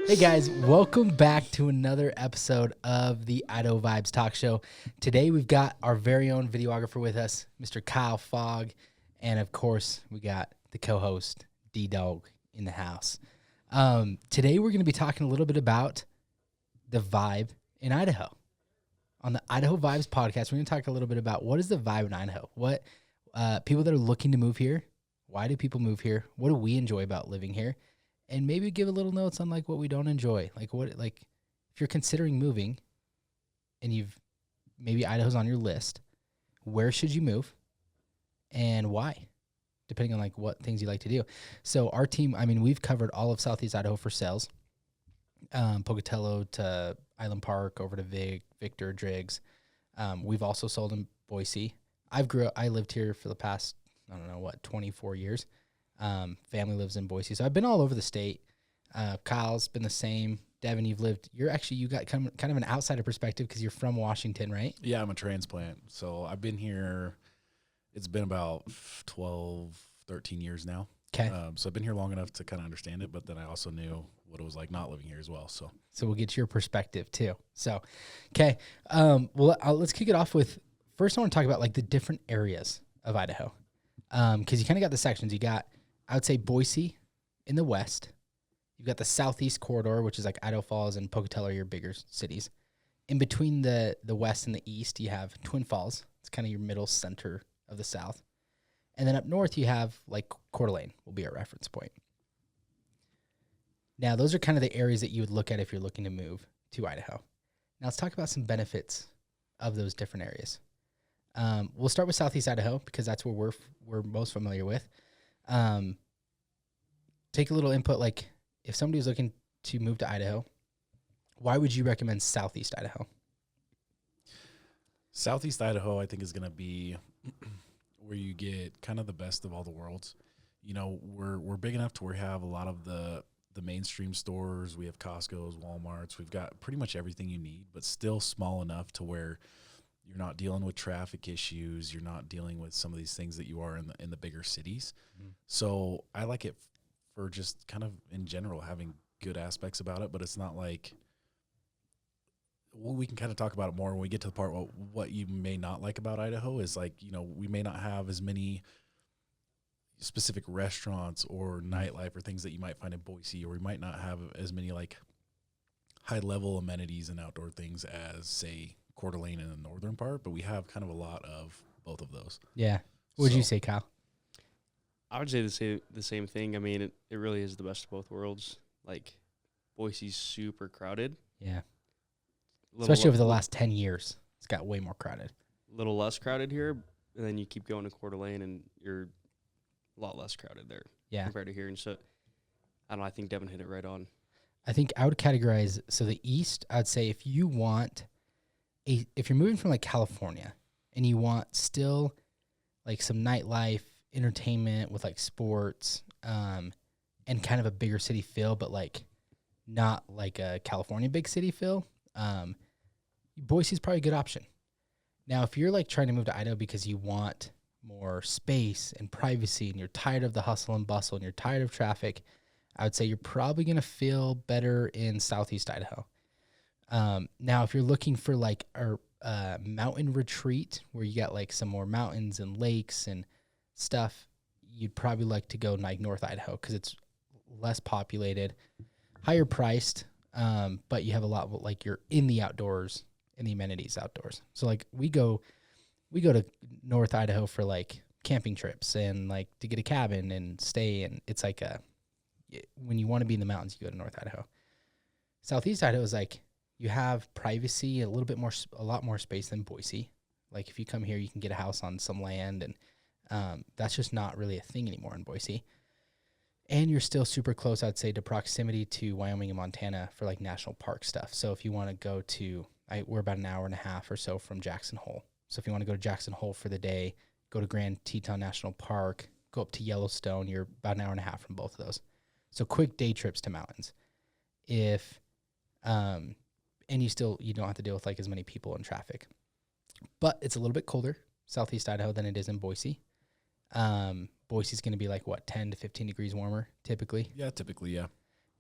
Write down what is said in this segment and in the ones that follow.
Hey guys, welcome back to another episode of the Idaho Vibes Talk Show. Today we've got our very own videographer with us, Mr. Kyle Fogg, and of course we got the co-host D-Dog in the house. Today we're going to be talking a little bit about the vibe in Idaho. On the Idaho Vibes podcast, we're going to talk a little bit about what is the vibe in Idaho. What people that are looking to move here, why do people move here? What do we enjoy about living here? And maybe give a little notes on like what we don't enjoy. Like if you're considering moving and maybe Idaho's on your list, where should you move and why? Depending on like what things you like to do. So our team, we've covered all of Southeast Idaho for sales. Pocatello to Island Park, over to Victor, Driggs. We've also sold in Boise. I lived here for the past, 24 years. Family lives in Boise. So I've been all over the state. Kyle's been the same. Devin, you got kind of an outsider perspective because you're from Washington, right? Yeah, I'm a transplant. So I've been here, it's been about 12, 13 years now. Okay. So I've been here long enough to kind of understand it, but then I also knew what it was like not living here as well. So we'll get your perspective too. So, okay. Let's kick it off with, first I want to talk about like the different areas of Idaho. Because you kind of got the sections. You got, I would say, Boise in the west. You've got the southeast corridor, which is like Idaho Falls and Pocatello are your bigger cities. In between the west and the east, you have Twin Falls. It's kind of your middle center of the south. And then up north, you have like Coeur d'Alene will be our reference point. Now, those are kind of the areas that you would look at if you're looking to move to Idaho. Now, let's talk about some benefits of those different areas. We'll start with Southeast Idaho because that's where we're most familiar with. Take a little input, like if somebody's looking to move to Idaho, why would you recommend Southeast Idaho? Southeast Idaho, I think, is going to be where you get kind of the best of all the worlds. You know, we're big enough to where we have a lot of the mainstream stores. We have Costco's, Walmart's. We've got pretty much everything you need, but still small enough to where you're not dealing with traffic issues. You're not dealing with some of these things that you are in the bigger cities. Mm-hmm. So I like it for just kind of in general having good aspects about it, but it's not like, well, we can kind of talk about it more when we get to the part what you may not like about Idaho is like, you know, we may not have as many specific restaurants or nightlife or things that you might find in Boise, or we might not have as many like high level amenities and outdoor things as say Coeur d'Alene in the northern part, but we have kind of a lot of both of those. Yeah. What would you say, Kyle? I would say the same thing. I mean, it really is the best of both worlds. Like, Boise's super crowded. Yeah. Especially over the last 10 years. It's got way more crowded. A little less crowded here, and then you keep going to Coeur d'Alene, and you're a lot less crowded there compared to here. And so, I think Devin hit it right on. I think I would categorize, so the east, I'd say if you're moving from like California and you want still like some nightlife, entertainment with like sports, and kind of a bigger city feel, but like not like a California big city feel, Boise's probably a good option. Now, if you're like trying to move to Idaho because you want more space and privacy and you're tired of the hustle and bustle and you're tired of traffic, I would say you're probably going to feel better in Southeast Idaho. Now, if you're looking for like a mountain retreat where you got like some more mountains and lakes and stuff, you'd probably like to go like North Idaho because it's less populated, higher priced, but you have a lot of, like you're in the outdoors and the amenities outdoors. So like we go to North Idaho for like camping trips and like to get a cabin and stay, and it's like when you want to be in the mountains, you go to North Idaho. Southeast Idaho is like you have privacy, a lot more space than Boise. Like if you come here, you can get a house on some land, and that's just not really a thing anymore in Boise. And you're still super close, I'd say, to proximity to Wyoming and Montana for like national park stuff. So if you want to go to, we're about an hour and a half or so from Jackson Hole. So if you want to go to Jackson Hole for the day, go to Grand Teton National Park, go up to Yellowstone, you're about an hour and a half from both of those. So quick day trips to mountains. And you don't have to deal with like as many people and traffic. But it's a little bit colder, Southeast Idaho, than it is in Boise. Boise's going to be like, 10 to 15 degrees warmer typically? Yeah, typically, yeah.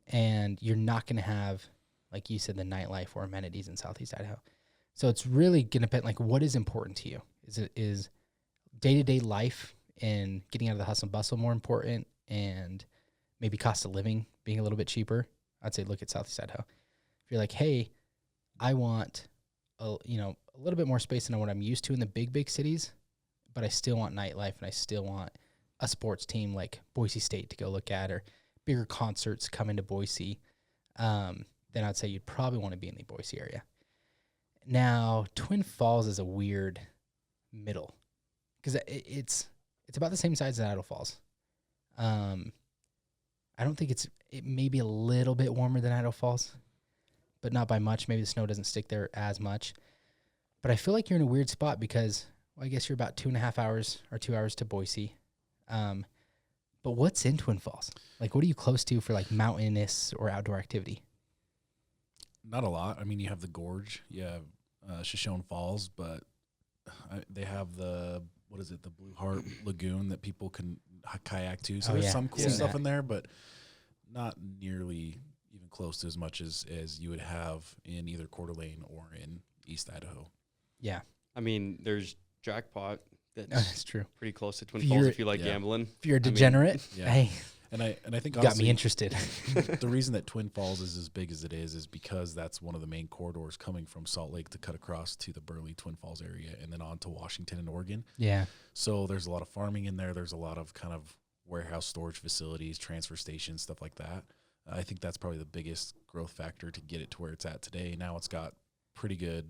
and you're not going to have, like you said, the nightlife or amenities in Southeast Idaho. So it's really going to depend, like, what is important to you? Is day-to-day life and getting out of the hustle and bustle more important, and maybe cost of living being a little bit cheaper? I'd say look at Southeast Idaho. If you're like, hey, I want a little bit more space than what I'm used to in the big cities, but I still want nightlife and I still want a sports team like Boise State to go look at, or bigger concerts come into Boise, then I'd say you'd probably want to be in the Boise area. Now, Twin Falls is a weird middle because it's about the same size as Idaho Falls. I don't think it may be a little bit warmer than Idaho Falls, but not by much. Maybe the snow doesn't stick there as much. But I feel like you're in a weird spot because, well, I guess you're about 2.5 hours or 2 hours to Boise. But what's in Twin Falls? Like, what are you close to for like mountainous or outdoor activity? Not a lot. I mean, you have the gorge, you have Shoshone Falls, but they have the Blue Heart Lagoon that people can kayak to. So there's some cool stuff in there, but not nearly even close to as much as you would have in either Coeur d'Alene or in East Idaho. Yeah. I mean, there's Jackpot. That's true. Pretty close to Twin Falls if you like gambling. If you're a degenerate, hey. And I think honestly, got me interested. The reason that Twin Falls is as big as it is because that's one of the main corridors coming from Salt Lake to cut across to the Burley Twin Falls area and then on to Washington and Oregon. Yeah. So there's a lot of farming in there. There's a lot of kind of warehouse storage facilities, transfer stations, stuff like that. I think that's probably the biggest growth factor to get it to where it's at today. Now it's got pretty good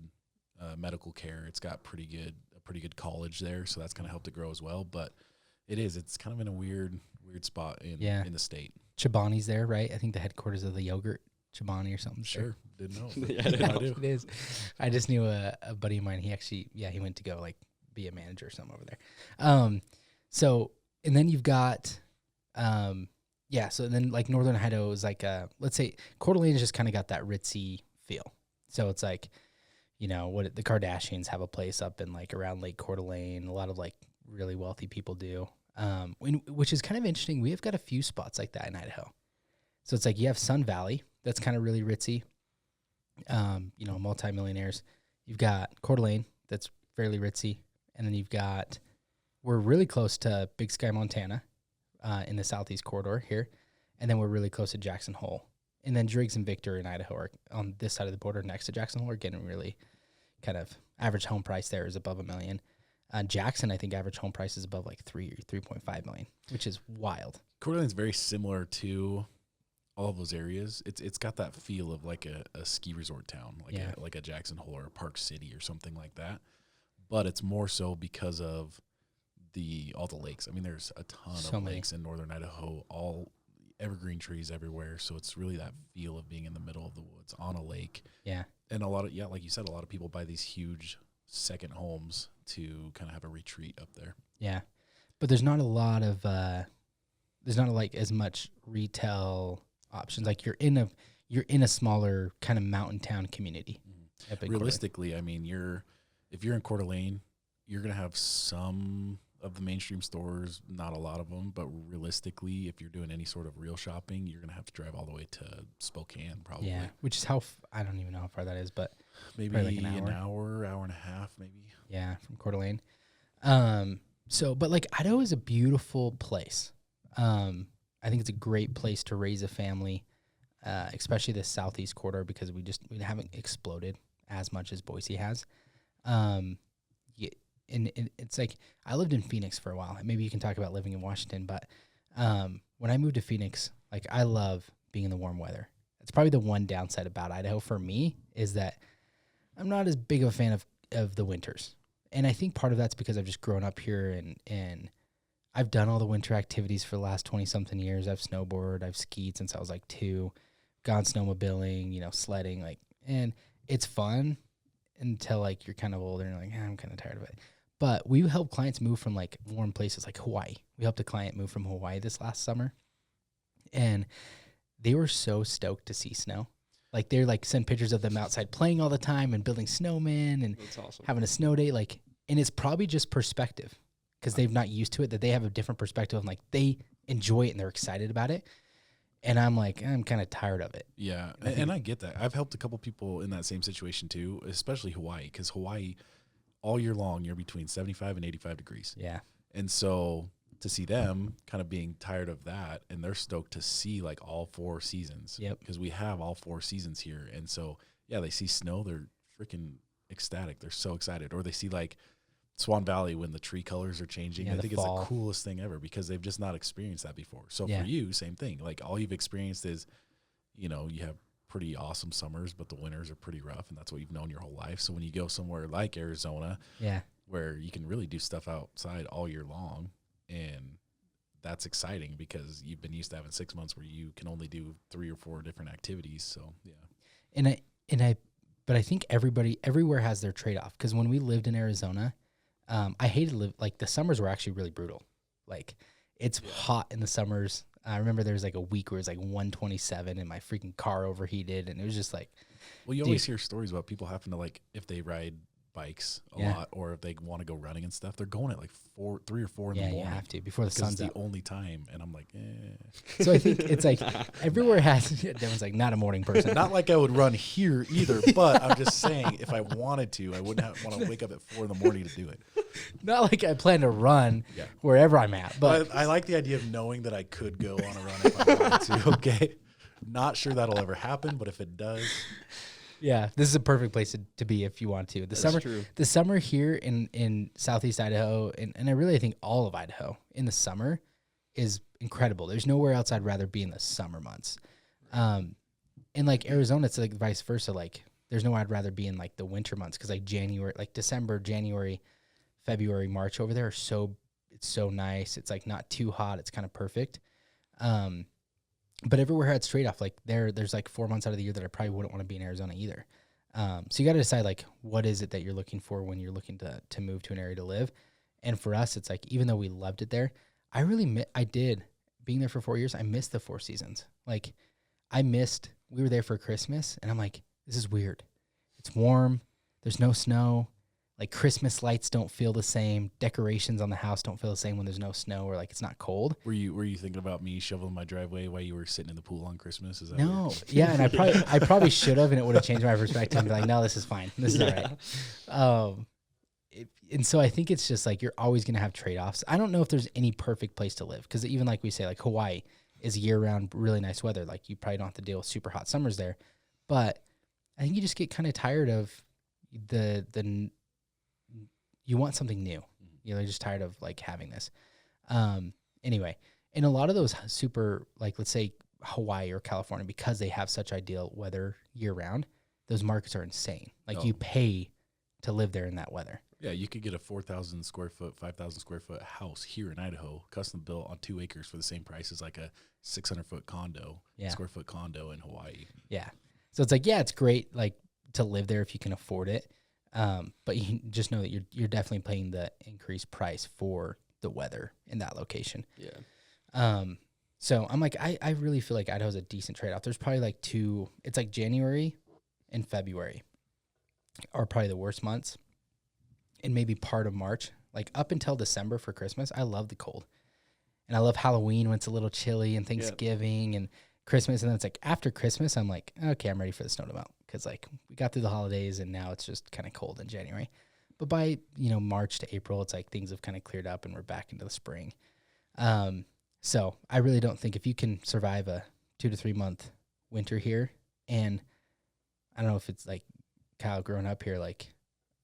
medical care. It's got a pretty good college there, so that's kind of helped it grow as well. But it's kind of in a weird spot in the state. Chobani's there, right? I think the headquarters of the yogurt, Chobani or something. Sure, didn't know. Yeah, I didn't know. It is. I just knew a buddy of mine. He actually, he went to go like be a manager or something over there. So and then you've got, so then like Northern Idaho is like let's say Coeur d'Alene has just kind of got that ritzy feel. So it's like, what the Kardashians have a place up in like around Lake Coeur d'Alene. A lot of like really wealthy people do. Which is kind of interesting. We have got a few spots like that in Idaho. So it's like you have Sun Valley, that's kind of really ritzy, multimillionaires. You've got Coeur d'Alene, that's fairly ritzy. And then we're really close to Big Sky, Montana, in the southeast corridor here. And then we're really close to Jackson Hole. And then Driggs and Victor in Idaho are on this side of the border next to Jackson Hole are getting really kind of average home price there is above $1 million. Jackson, I think average home price is above like 3.5 million, which is wild. Coeur d'Alene's very similar to all of those areas. It's got that feel of like a ski resort town, like a Jackson Hole or a Park City or something like that. But it's more so because of all the lakes. I mean, there's a ton of lakes in northern Idaho, all evergreen trees everywhere. So it's really that feel of being in the middle of the woods on a lake. Yeah. And a lot of, like you said, a lot of people buy these huge second homes to kind of have a retreat up there. Yeah. But there's not a lot of, like as much retail options. Like you're in a smaller kind of mountain town community. Mm-hmm. Realistically, I mean, if you're in Coeur d'Alene, you're going to have some of the mainstream stores, not a lot of them, but realistically, if you're doing any sort of real shopping, you're going to have to drive all the way to Spokane probably. Yeah, which is I don't even know how far that is, but maybe like an hour and a half maybe. Yeah, from Coeur d'Alene. But like Idaho is a beautiful place. I think it's a great place to raise a family, especially the southeast corridor because we haven't exploded as much as Boise has. And it's like I lived in Phoenix for a while. Maybe you can talk about living in Washington, but when I moved to Phoenix, like I love being in the warm weather. It's probably the one downside about Idaho for me is that I'm not as big of a fan of the winters. And I think part of that's because I've just grown up here and I've done all the winter activities for the last 20-something years. I've snowboarded, I've skied since I was like 2, gone snowmobiling, sledding, and it's fun until like you're kind of older and you're like, I'm kind of tired of it. But we help clients move from like warm places like Hawaii. We helped a client move from Hawaii this last summer. And they were so stoked to see snow. Like they're like send pictures of them outside playing all the time and building snowmen and That's awesome. having a snow day. And it's probably just perspective because they've not used to it, that they have a different perspective and like they enjoy it and they're excited about it. And I'm like, I'm kind of tired of it. Yeah, and I get that. I've helped a couple people in that same situation too, especially Hawaii, because Hawaii, all year long, you're between 75 and 85 degrees. Yeah. And so to see them kind of being tired of that, and they're stoked to see like all 4 seasons. Yep. Because we have all 4 seasons here. And so, yeah, they see snow, they're freaking ecstatic. They're so excited. Or they see like Swan Valley when the tree colors are changing. I think it's the coolest thing ever because they've just not experienced that before. So for you, same thing. Like all you've experienced is, you know, you have pretty awesome summers, but the winters are pretty rough, and that's what you've known your whole life. So when you go somewhere like Arizona, where you can really do stuff outside all year long, and that's exciting because you've been used to having 6 months where you can only do 3 or 4 different activities. So but I think everywhere has their trade-off, because when we lived in Arizona, I hated like the summers were actually really brutal. Like it's hot in the summers. I remember there was like a week where it was like 127 and my freaking car overheated, and it was just like, well, you always hear stories about people having to, like, if they ride bikes a lot or if they want to go running and stuff, they're going at like 3 or 4 in the morning. Yeah, you have to before the sun's up. It's the only time, and I'm like, So I think it's like everywhere has. Devon's like not a morning person. Not like I would run here either, but I'm just saying if I wanted to, I wouldn't want to wake up at 4 in the morning to do it. Not like I plan to run wherever I'm at, but I like the idea of knowing that I could go on a run if I wanted to. Okay, not sure that'll ever happen, but if it does. Yeah, this is a perfect place to be if you want to. The summer here in Southeast Idaho, and I really think all of Idaho in the summer is incredible. There's nowhere else I'd rather be in the summer months. In like Arizona, it's like vice versa. Like there's nowhere I'd rather be in like the winter months, because like January, like December, January, February, March over there it's so nice. It's like not too hot. It's kind of perfect. But everywhere had straight off. Like there's like 4 months out of the year that I probably wouldn't want to be in Arizona either. So you got to decide like what is it that you're looking for when you're looking to move to an area to live. And for us, it's like even though we loved it there, I did being there for 4 years. I missed the 4 seasons. Like we were there for Christmas, and I'm like, this is weird. It's warm. There's no snow. Like Christmas lights don't feel the same. Decorations on the house don't feel the same when there's no snow or like it's not cold. Were you thinking about me shoveling my driveway while you were sitting in the pool on Christmas? Is that no? Yeah, and I probably should have, and it would have changed my perspective and be like, no, this is fine. This is all right. And so I think it's just like you're always gonna have trade-offs. I don't know if there's any perfect place to live, because even like we say, like Hawaii is year-round really nice weather. Like you probably don't have to deal with super hot summers there, but I think you just get kind of tired of you want something new. You're just tired of like having this. Anyway, in a lot of those super, like let's say Hawaii or California, because they have such ideal weather year round, those markets are insane. Like you pay to live there in that weather. Yeah, you could get a 4,000 square foot, 5,000 square foot house here in Idaho, custom built on 2 acres for the same price as like a 600-foot condo, square foot condo in Hawaii. Yeah. So it's like, it's great like to live there if you can afford it. But you just know that you're definitely paying the increased price for the weather in that location. Yeah. So I'm like, I really feel like Idaho's a decent trade-off. There's probably like it's like January and February are probably the worst months, and maybe part of March. Like up until December for Christmas, I love the cold. And I love Halloween when it's a little chilly, and Thanksgiving and Christmas. And then it's like after Christmas, I'm like, okay, I'm ready for the snow to melt, because like we got through the holidays and now it's just kind of cold in January. But by, March to April, it's like things have kind of cleared up and we're back into the spring. So I really don't think if you can survive a 2 to 3 month winter here, and I don't know if it's like Kyle growing up here, like,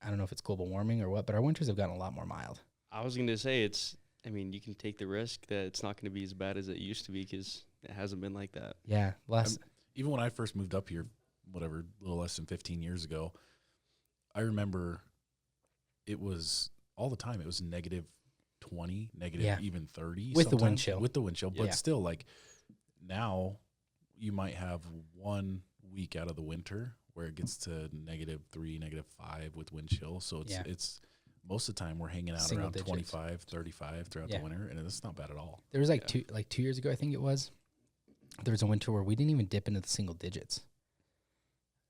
I don't know if it's global warming or what, but our winters have gotten a lot more mild. I was going to say you can take the risk that it's not going to be as bad as it used to be, because it hasn't been like that. Yeah. Even when I first moved up here, whatever, a little less than 15 years ago, I remember it was all the time. It was negative 20, even 30. With the wind chill. With the wind chill. But still, like, now you might have 1 week out of the winter where it gets to -3, -5 with wind chill. So it's most of the time we're hanging out single around digits. 25, 35 throughout the winter, and it's not bad at all. There was like 2 years ago, I think it was, there was a winter where we didn't even dip into the single digits,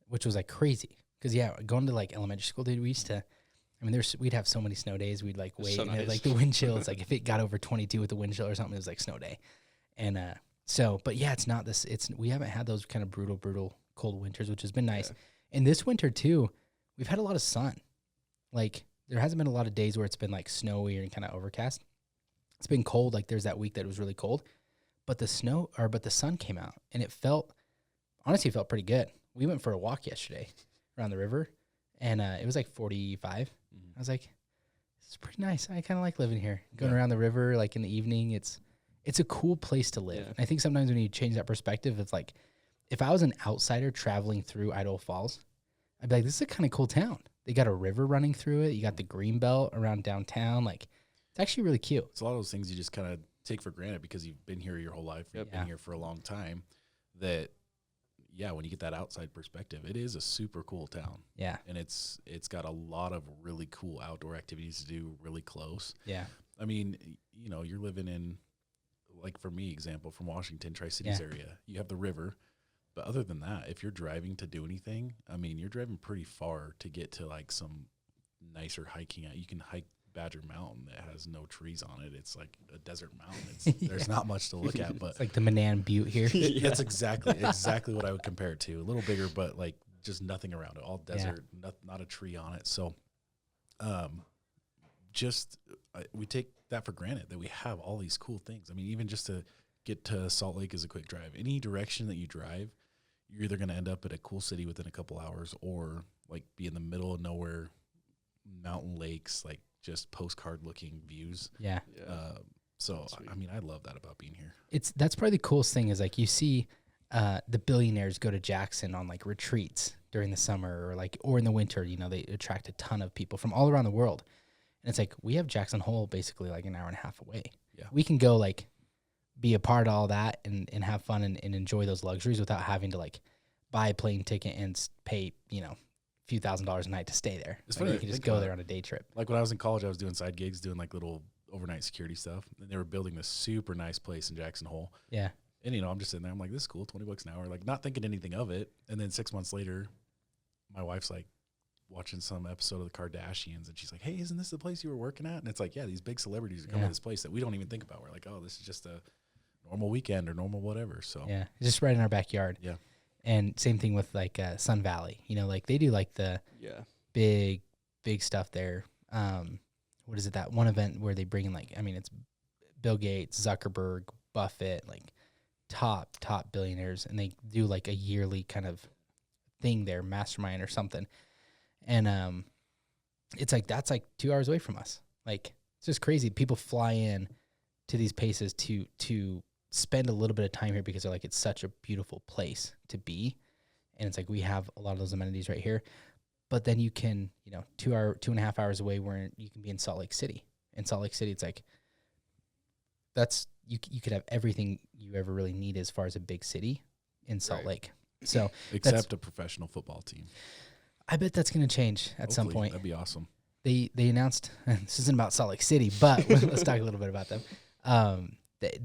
which was like crazy. Because going to like elementary school, dude, we used to, we'd have so many snow days. We'd like wait, so nice. Like the wind chill. It's like if it got over 22 with the wind chill or something, it was like snow day. And So, but yeah, it's not this. We haven't had those kind of brutal cold winters, which has been nice. Yeah. And this winter too, we've had a lot of sun. Like there hasn't been a lot of days where it's been like snowy and kind of overcast. It's been cold. Like there's that week that it was really cold, but the sun came out and it honestly felt pretty good. We went for a walk yesterday around the river and it was like 45. Mm-hmm. I was like, this is pretty nice. I kind of like living here, going around the river, like in the evening. It's a cool place to live. Yeah. And I think sometimes when you change that perspective, it's like, if I was an outsider traveling through Idaho Falls, I'd be like, this is a kind of cool town. They got a river running through it. You got the green belt around downtown. Like, it's actually really cute. It's a lot of those things you just kind of take for granted because you've been here your whole life. You've been here for a long time. That, when you get that outside perspective, it is a super cool town. Yeah. And it's got a lot of really cool outdoor activities to do really close. Yeah. I mean, you're living in, like for me, example, from Washington, Tri-Cities area, you have the river. But other than that, if you're driving to do anything, I mean, you're driving pretty far to get to like some nicer hiking. You can hike Badger Mountain that has no trees on it. It's like a desert mountain. There's not much to look at, but it's like the Manan Butte here. That's exactly what I would compare it to. A little bigger, but like just nothing around it. All desert, not a tree on it. So, we take that for granted that we have all these cool things. I mean, even just to get to Salt Lake is a quick drive. Any direction that you drive, you're either going to end up at a cool city within a couple hours or like be in the middle of nowhere, mountain lakes, like just postcard looking views. Yeah. So, I mean, I love that about being here. That's probably the coolest thing is like you see the billionaires go to Jackson on like retreats during the summer or in the winter, they attract a ton of people from all around the world. And it's like, we have Jackson Hole basically like an hour and a half away. Yeah. We can go like be a part of all that and have fun and enjoy those luxuries without having to like buy a plane ticket and pay, a few $1,000s a night to stay there. It's funny. You can just go there on a day trip. Like when I was in college, I was doing side gigs, doing like little overnight security stuff. And they were building this super nice place in Jackson Hole. Yeah. And, I'm just sitting there. I'm like, this is cool, $20 an hour. Like not thinking anything of it. And then 6 months later, my wife's like watching some episode of the Kardashians. And she's like, hey, isn't this the place you were working at? And it's like, yeah, these big celebrities are coming to this place that we don't even think about. We're like, oh, this is just a normal weekend or normal whatever. So yeah, it's just right in our backyard. Yeah. And same thing with like Sun Valley, like they do like the big stuff there. What is it, that one event where they bring in like, I mean, it's Bill Gates, Zuckerberg, Buffett, like top billionaires, and they do like a yearly kind of thing there, mastermind or something. And it's like, that's like 2 hours away from us. Like, it's just crazy. People fly in to these places to spend a little bit of time here because they're like, it's such a beautiful place to be. And it's like, we have a lot of those amenities right here, but then you can, 2.5 hours away where you can be in Salt Lake City. In Salt Lake City, it's like, you could have everything you ever really need as far as a big city in Salt Lake. So except a professional football team. I bet that's going to change at some point. That'd be awesome. They announced, this isn't about Salt Lake City, but let's talk a little bit about them.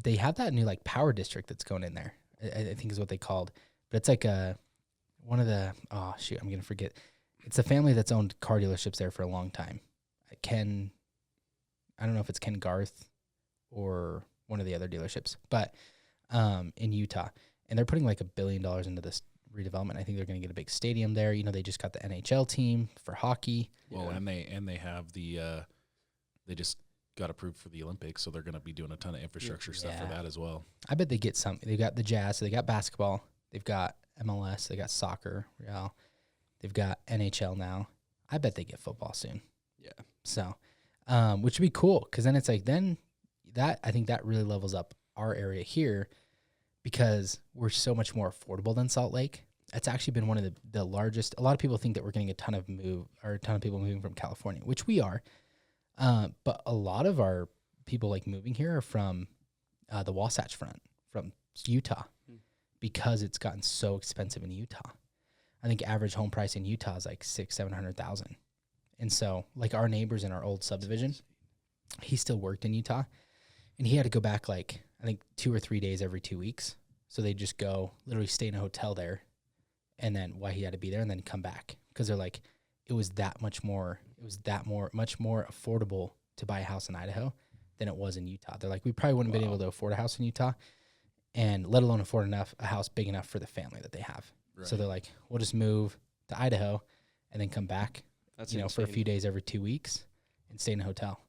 They have that new like power district that's going in there. I think is what they called, but it's like one of the, I'm going to forget. It's a family that's owned car dealerships there for a long time. I don't know if it's Ken Garth or one of the other dealerships, but in Utah, and they're putting like $1 billion into this redevelopment. I think they're going to get a big stadium there. They just got the NHL team for hockey. Well, and they have they just got approved for the Olympics, so they're going to be doing a ton of infrastructure stuff for that as well. I bet they get some. They've got the Jazz, so they got basketball. They've got MLS. They got soccer. Real. They've got NHL now. I bet they get football soon. Yeah. So, which would be cool because then it's like I think that really levels up our area here because we're so much more affordable than Salt Lake. That's actually been one of the largest. A lot of people think that we're getting a ton of people moving from California, which we are. But a lot of our people like moving here are from the Wasatch Front, from Utah, because it's gotten so expensive in Utah. I think average home price in Utah is like $600,000-$700,000. And so like our neighbors in our old subdivision, he still worked in Utah and he had to go back like, I think 2 or 3 days every 2 weeks. So they just go literally stay in a hotel there. And then why he had to be there and then come back. Cause they're like, much more affordable to buy a house in Idaho than it was in Utah. They're like, we probably wouldn't have been able to afford a house in Utah. and let alone afford a house big enough for the family that they have. Right. So they're like, we'll just move to Idaho and then come back, for a few days every 2 weeks and stay in a hotel.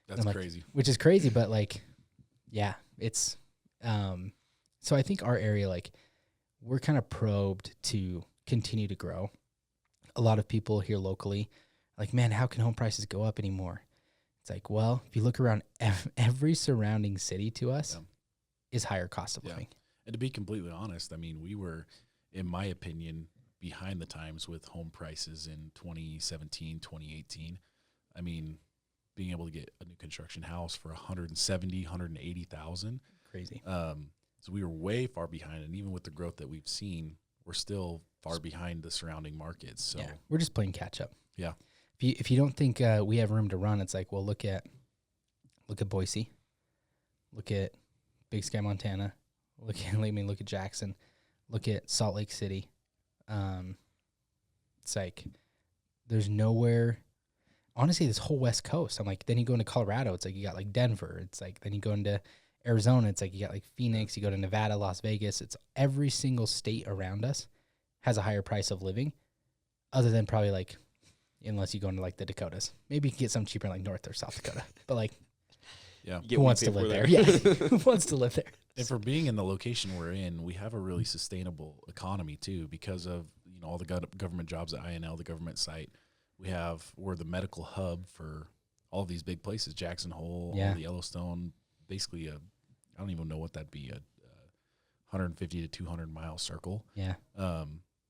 That's crazy. Which is crazy, but like, yeah, it's, so I think our area, like, we're kind of probed to continue to grow. A lot of people here locally, like, man, how can home prices go up anymore? It's like, well, if you look around, every surrounding city to us is higher cost of living. And to be completely honest, I mean, we were, in my opinion, behind the times with home prices in 2017, 2018. I mean, being able to get a new construction house for $170,000, $180,000. Crazy. So we were way far behind, and even with the growth that we've seen, we're still far behind the surrounding markets. So we're just playing catch up. Yeah. If you don't think we have room to run, it's like, well, look at Boise, look at Big Sky, Montana, look at Jackson, look at Salt Lake City. It's like there's nowhere. Honestly, this whole West Coast. I'm like, then you go into Colorado, it's like you got like Denver. It's like then you go into Arizona, it's like you got like Phoenix. You go to Nevada, Las Vegas. It's every single state around us has a higher price of living, other than probably like, unless you go into like the Dakotas. Maybe you can get some cheaper in like North or South Dakota. But like, who wants to live there? Yeah, who wants to live there? And for being in the location we're in, we have a really sustainable economy too, because of all the government jobs at INL, the government site. We're the medical hub for all of these big places, Jackson Hole, all the Yellowstone. Basically, I don't even know what that'd be, a 150 to 200 mile circle. Yeah.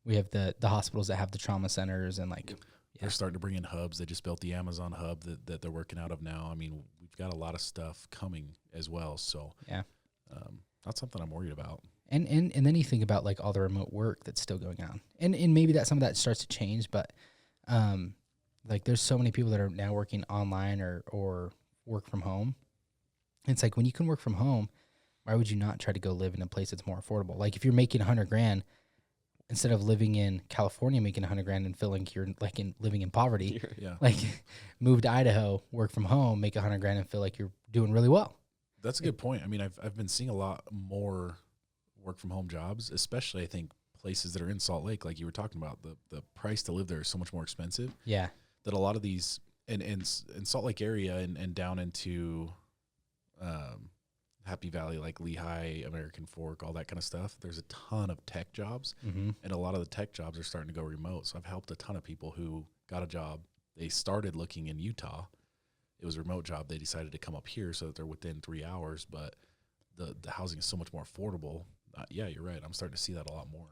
We have the hospitals that have the trauma centers and like. They're starting to bring in hubs. They just built the Amazon hub that they're working out of now. I mean, we've got a lot of stuff coming as well. So that's something I'm worried about. And then you think about like all the remote work that's still going on, and maybe that some of that starts to change, but like there's so many people that are now working online or work from home. It's like when you can work from home, why would you not try to go live in a place that's more affordable? Like if you're making $100,000. Instead of living in California making $100,000 and feeling like you're like living in poverty, like move to Idaho, work from home, make $100,000 and feel like you're doing really well. That's a good point. I mean, I've been seeing a lot more work from home jobs, especially I think places that are in Salt Lake, like you were talking about. The price to live there is so much more expensive. Yeah, that a lot of these in Salt Lake area and down into Happy Valley, like Lehigh, American Fork, all that kind of stuff. There's a ton of tech jobs, and a lot of the tech jobs are starting to go remote. So I've helped a ton of people who got a job. They started looking in Utah. It was a remote job. They decided to come up here so that they're within 3 hours, but the housing is so much more affordable. Yeah, you're right. I'm starting to see that a lot more.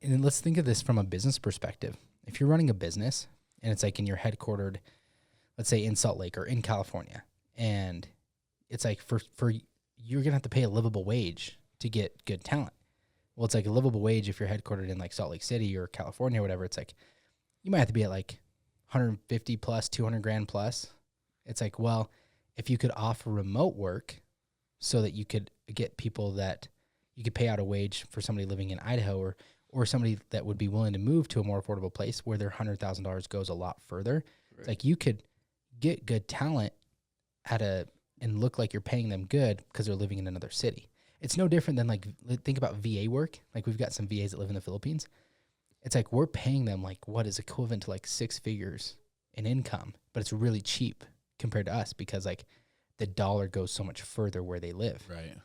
And let's think of this from a business perspective. If you're running a business and it's like, and you're headquartered, let's say in Salt Lake or in California, and it's like for you're going to have to pay a livable wage to get good talent. Well, it's like a livable wage if you're headquartered in like Salt Lake City or California or whatever. It's like you might have to be at like 150 plus, $200,000 plus. It's like, well, if you could offer remote work so that you could get people that you could pay out a wage for somebody living in Idaho or somebody that would be willing to move to a more affordable place where their $100,000 goes a lot further. Right. It's like you could get good talent and look like you're paying them good because they're living in another city. It's no different than like, think about VA work. Like we've got some VAs that live in the Philippines. It's like we're paying them like what is equivalent to like 6 figures in income, but it's really cheap compared to us because like the dollar goes so much further where they live. Right.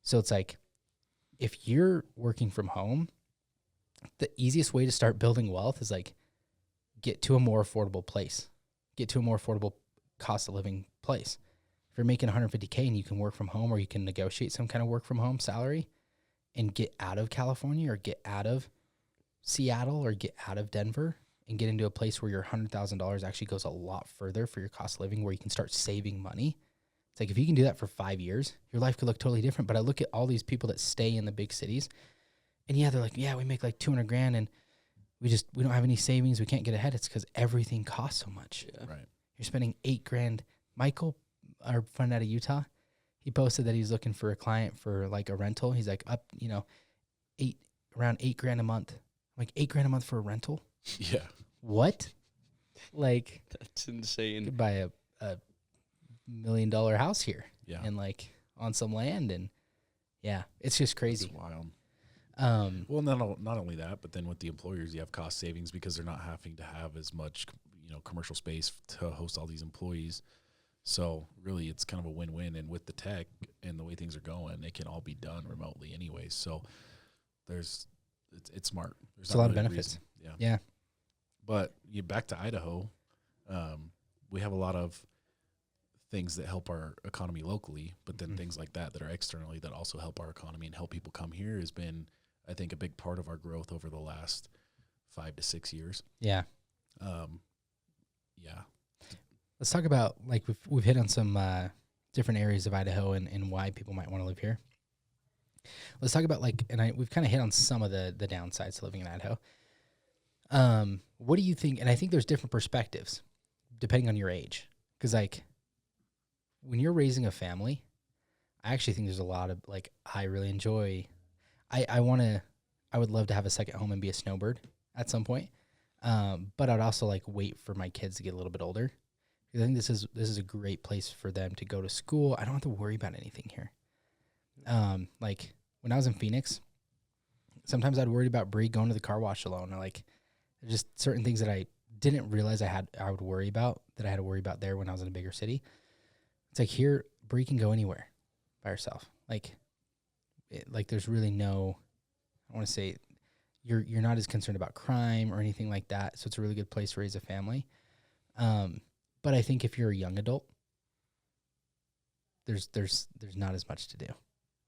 So it's like if you're working from home, the easiest way to start building wealth is like get to a more affordable place, get to a more affordable cost of living place. If you're making $150K and you can work from home or you can negotiate some kind of work from home salary and get out of California or get out of Seattle or get out of Denver and get into a place where your $100,000 actually goes a lot further for your cost of living, where you can start saving money. It's like if you can do that for 5 years, your life could look totally different. But I look at all these people that stay in the big cities and they're like, yeah, we make like $200,000 and we don't have any savings. We can't get ahead. It's because everything costs so much. Yeah. Right. You're spending $8,000. Michael, our friend out of Utah, he posted that he's looking for a client for like a rental. He's like up, around $8,000 a month. I'm like $8,000 a month for a rental? Yeah. What? Like that's insane. You could buy a $1 million house here. Yeah. And like on some land, and Yeah, it's just crazy. It's wild. Well, not only that, but then with the employers, you have cost savings because they're not having to have as much, commercial space to host all these employees. So really, it's kind of a win-win. And with the tech and the way things are going, it can all be done remotely anyways. So it's smart. There's a lot of benefits. Yeah. But back to Idaho, we have a lot of things that help our economy locally, but then things like that are externally that also help our economy and help people come here has been, I think, a big part of our growth over the last 5 to 6 years. Yeah. Yeah. Let's talk about, like, we've hit on some different areas of Idaho and why people might want to live here. Let's talk about, like, we've kind of hit on some of the downsides to living in Idaho. What do you think? And I think there's different perspectives depending on your age. Because, like, when you're raising a family, I actually think there's a lot of, like, I really enjoy, I would love to have a second home and be a snowbird at some point. But I'd also, like, wait for my kids to get a little bit older. I think this is a great place for them to go to school. I don't have to worry about anything here. Like, when I was in Phoenix, sometimes I'd worry about Bree going to the car wash alone. Or, like, just certain things that I didn't realize I would worry about that I had to worry about there when I was in a bigger city. It's like here, Bree can go anywhere by herself. Like there's really no, I want to say, you're not as concerned about crime or anything like that. So it's a really good place to raise a family. But I think if you're a young adult, there's not as much to do.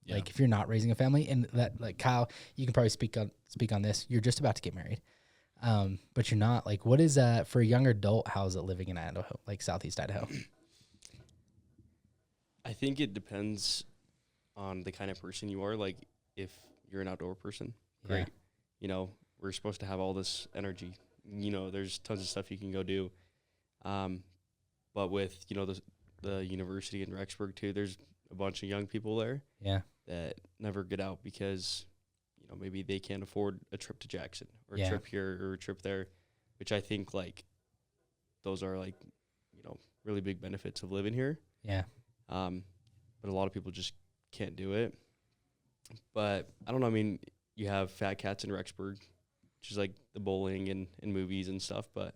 Yeah. Like if you're not raising a family, and that, like, Kyle, you can probably speak on this. You're just about to get married, but you're not. Like, what is for a young adult? How is it living in Idaho, like Southeast Idaho? I think it depends on the kind of person you are. Like, if you're an outdoor person, great. Yeah. We're supposed to have all this energy. There's tons of stuff you can go do. But with, the university in Rexburg too, there's a bunch of young people there. Yeah. That never get out because, maybe they can't afford a trip to Jackson or a trip here or a trip there, which I think, like, those are, like, really big benefits of living here. Yeah. But a lot of people just can't do it. But I don't know. I mean, you have Fat Cats in Rexburg, which is like the bowling and movies and stuff. But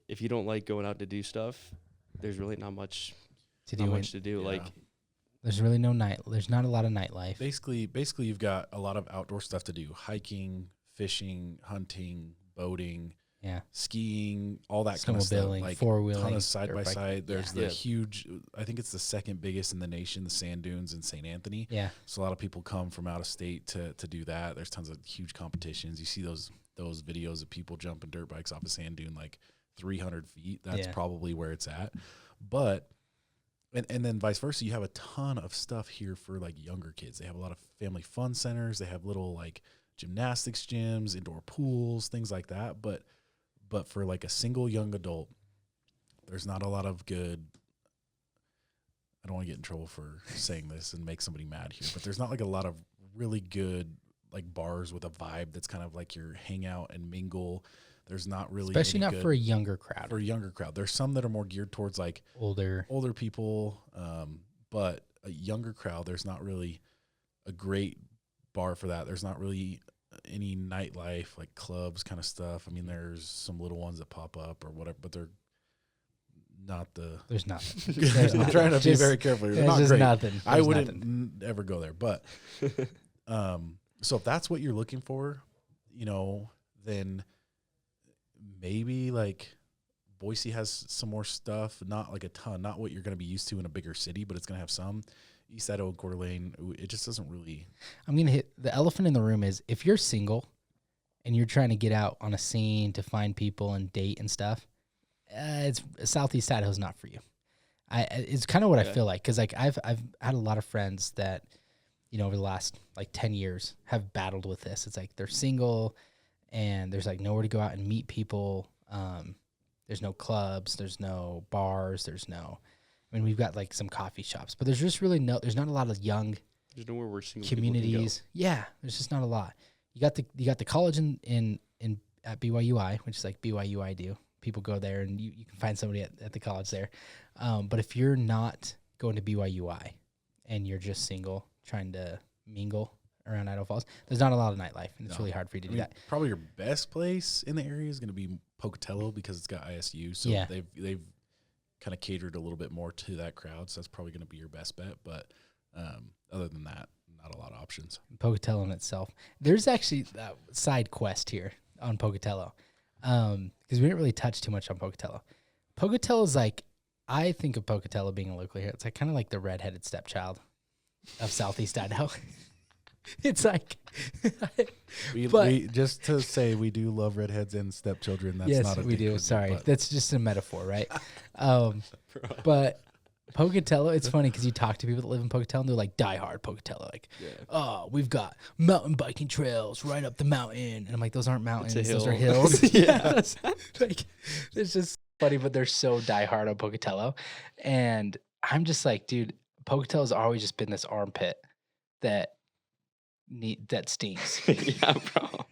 if you don't like going out to do stuff, there's really not much to do. Yeah. Like, there's really there's not a lot of nightlife. Basically, you've got a lot of outdoor stuff to do: hiking, fishing, hunting, boating. Yeah, skiing, all that kind of stuff. Like four-wheeling, ton of side-by-side. There's the huge, I think it's the second biggest in the nation, the sand dunes in St. Anthony. Yeah. So a lot of people come from out of state to do that. There's tons of huge competitions. You see those videos of people jumping dirt bikes off a sand dune like 300 feet. That's probably where it's at. But, and then vice versa, you have a ton of stuff here for, like, younger kids. They have a lot of family fun centers. They have little, like, gymnastics gyms, indoor pools, things like that. But for, like, a single young adult, there's not a lot of good, I don't want to get in trouble for saying this and make somebody mad here, but there's not, like, a lot of really good, like, bars with a vibe that's kind of like your hangout and mingle. There's not really, especially not for a younger crowd. For a younger crowd. There's some that are more geared towards, like, older people, but a younger crowd, there's not really a great bar for that. There's not really any nightlife, like clubs kind of stuff. I mean, there's some little ones that pop up or whatever, but they're not There's nothing. I'm trying to be very careful here. They're not great. Nothing. I wouldn't ever go there. But so if that's what you're looking for, then maybe, like, Boise has some more stuff, not like a ton, not what you're going to be used to in a bigger city, but it's going to have some. East Idaho and Coeur d'Alene, it just doesn't really. I'm going to hit the elephant in the room is if you're single and you're trying to get out on a scene to find people and date and stuff, it's Southeast Idaho's not for you. It's kind of what I feel like, because, like, I've had a lot of friends that, over the last, like, 10 years have battled with this. It's like they're single and there's, like, nowhere to go out and meet people. There's no clubs, there's no bars, we've got, like, some coffee shops, but there's just really there's not a lot of young there's nowhere where single communities. Yeah, there's just not a lot. You got the college in at BYUI, which is like BYUI do. People go there and you can find somebody at the college there. But if you're not going to BYUI and you're just single, trying to mingle around Idaho Falls. There's not a lot of nightlife, and it's No. really hard for you to I do mean, that. probably your best place in the area is going to be Pocatello because it's got ISU. So Yeah. they've kind of catered a little bit more to that crowd. So that's probably going to be your best bet. But other than that, not a lot of options. Pocatello in itself. There's actually a side quest here on Pocatello because we didn't really touch too much on Pocatello. Pocatello is like, I think of Pocatello being a local here. It's like kind of like the redheaded stepchild of Southeast Idaho. It's like, We just to say we do love redheads and stepchildren. That's yes, not a we do. thing for me, Sorry, but that's just a metaphor, right? But Pocatello, it's funny because you talk to people that live in Pocatello and they're like diehard Pocatello. Like, oh, we've got mountain biking trails right up the mountain. And I'm like, those aren't mountains. Those are hill. hills. Yeah. Like, it's just funny, but they're so diehard on Pocatello. And I'm just like, dude, Pocatello's always just been this armpit that stinks. Yeah, bro.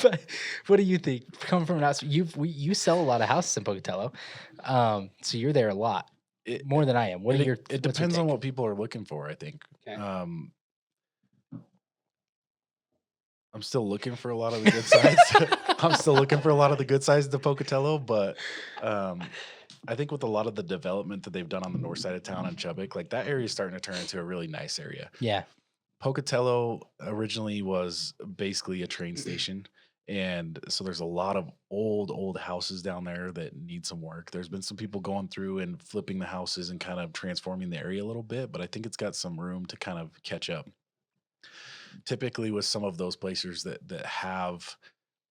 But what do you think? Coming from an outside, you sell a lot of houses in Pocatello, so you're there a lot, more than I am. What are your? It depends on what people are looking for, I think. Okay. I'm still looking for a lot of the good sides. I'm still looking for a lot of the good sides of the Pocatello, but I think with a lot of the development that they've done on the north side of town in Chubbuck, like that area is starting to turn into a really nice area. Yeah, Pocatello originally was basically a train station. And so there's a lot of old houses down there that need some work. There's been some people going through and flipping the houses and kind of transforming the area a little bit, but I think it's got some room to kind of catch up. Typically with some of those places that have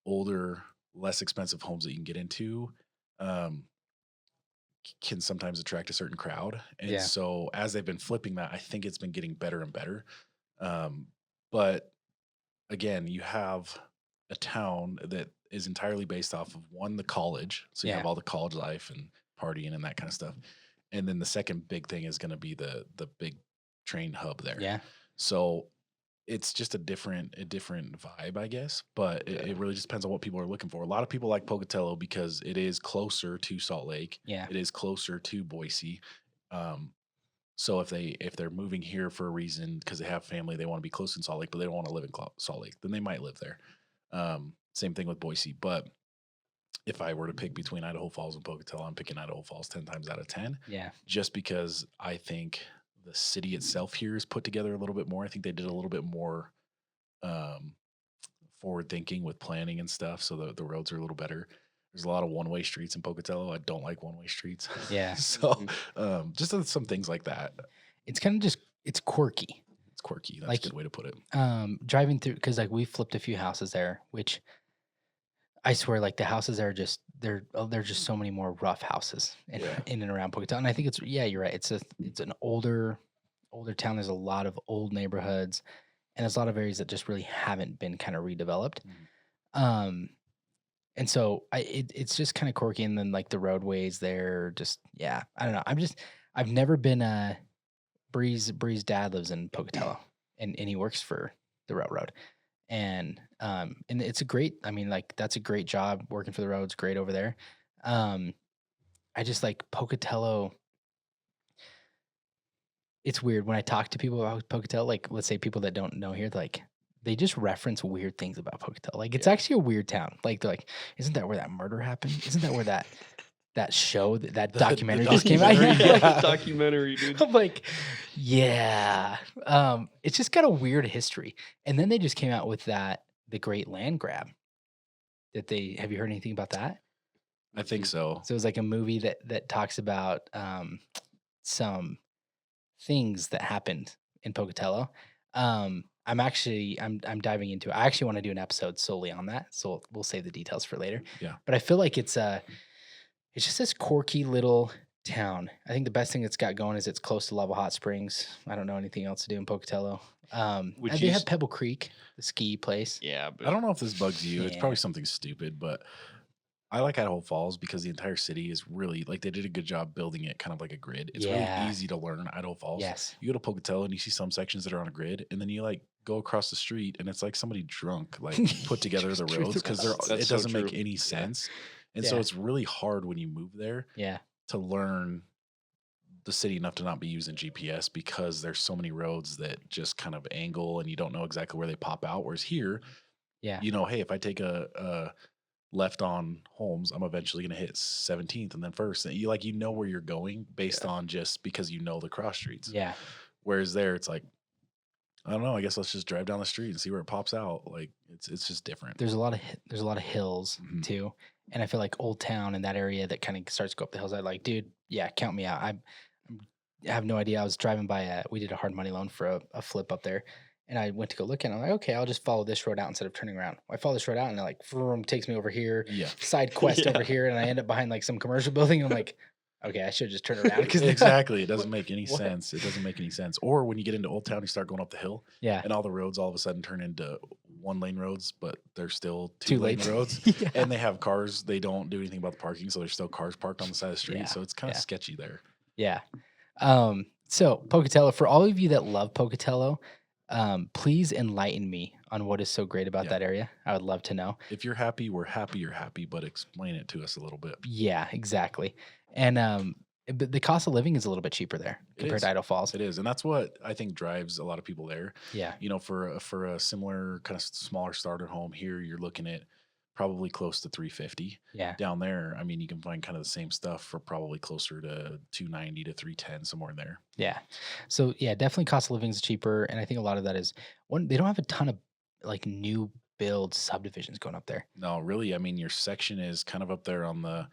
older, less expensive homes that you can get into, can sometimes attract a certain crowd. And Yeah. so as they've been flipping that, I think it's been getting better and better. But again, you have a town that is entirely based off of the college. So you Yeah. have all the college life and partying and that kind of stuff. And then the second big thing is going to be the big train hub there. yeah, So it's just a different vibe, I guess. But it really just depends on what people are looking for. A lot of people like Pocatello because it is closer to Salt Lake. yeah, It is closer to Boise. So if they're moving here for a reason because they have family, they want to be close in Salt Lake, but they don't want to live in Salt Lake, then they might live there. Same thing with Boise. But if I were to pick between Idaho Falls and Pocatello, I'm picking Idaho Falls 10 times out of 10, yeah, just because I think the city itself here is put together a little bit more. I think they did a little bit more forward thinking with planning and stuff, so the roads are a little better. There's a lot of one-way streets in Pocatello. I don't like one-way streets. yeah. So just some things like that. It's kind of just it's quirky. It's quirky. That's Like, a good way to put it. Driving through because like we flipped a few houses there, which I swear like the houses are just they're just so many more rough houses in and around Pocatello. And I think you're right. It's an older town. There's a lot of old neighborhoods, and there's a lot of areas that just really haven't been kind of redeveloped. And so it's just kind of quirky, and then like the roadways there, just I don't know. I've never been Bree's dad lives in Pocatello, and he works for the railroad, and it's a great. I mean, like that's a great job working for the roads. Great over there. I just like Pocatello. It's weird when I talk to people about Pocatello. Like, let's say people that don't know here, like they just reference weird things about Pocatello. Like, it's actually a weird town. Like, they're like, isn't that where that murder happened? Isn't that where that show that documentary just came out? documentary, Yeah. Like a documentary, dude. I'm like, yeah. It's just got a weird history. And then they just came out with the Great Land Grab. Have you heard anything about that? I think so. So it was like a movie that talks about some things that happened in Pocatello. I'm diving into it. I actually want to do an episode solely on that. So we'll save the details for later. Yeah. But I feel like it's just this quirky little town. I think the best thing it's got going is it's close to Lava Hot Springs. I don't know anything else to do in Pocatello. They have Pebble Creek, the ski place. Yeah, but I don't know if this bugs you. It's Yeah. probably something stupid, but I like Idaho Falls because the entire city is really like they did a good job building it kind of like a grid. It's Yeah. really easy to learn Idaho Falls. Yes. You go to Pocatello and you see some sections that are on a grid, and then you like go across the street and it's like somebody drunk like put together the Just roads because That's it so doesn't make true. any sense. And so Yeah. it's really hard when you move there Yeah. to learn the city enough to not be using GPS because there's so many roads that just kind of angle and you don't know exactly where they pop out. Whereas here, Yeah. hey, if I take a left on Holmes, I'm eventually going to hit 17th and then first. And you know where you're going based Yeah. on just because you know the cross streets. Yeah. Whereas there, it's like, I don't know. I guess let's just drive down the street and see where it pops out. Like it's just different. There's a lot of hills Mhm. too, and I feel like Old Town in that area that kind of starts to go up the hills. I like, dude, yeah, count me out. I have no idea. I was driving by we did a hard money loan for a flip up there, and I went to go look at it. I'm like, okay, I'll just follow this road out instead of turning around. I follow this road out, and it like vroom, takes me over here, Yeah. side quest over Yeah. here, and I end up behind like some commercial building. And I'm like, okay, I should just turn around because Exactly. It doesn't make any what? sense. It doesn't make any sense. Or when you get into Old Town, you start going up the hill Yeah, and all the roads all of a sudden turn into 1-lane roads, but they're still too 2-lane late. roads. Yeah. And they have cars. They don't do anything about the parking, so there's still cars parked on the side of the street. Yeah, So it's kind of yeah. sketchy there. Yeah. So Pocatello, for all of you that love Pocatello, please enlighten me on what is so great about Yeah. that area. I would love to know. If you're happy, we're happy you're happy, but explain it to us a little bit. Yeah, exactly. And but the cost of living is a little bit cheaper there It compared is. to Idaho Falls. It is, and that's what I think drives a lot of people there. Yeah. For a similar kind of smaller starter home here, you're looking at probably close to 350. Yeah. Down there, I mean, you can find kind of the same stuff for probably closer to 290 to 310, somewhere in there. Yeah. So yeah, definitely cost of living is cheaper. And I think a lot of that is one, they don't have a ton of like new build subdivisions going up there. No, really, I mean, your section is kind of up there on the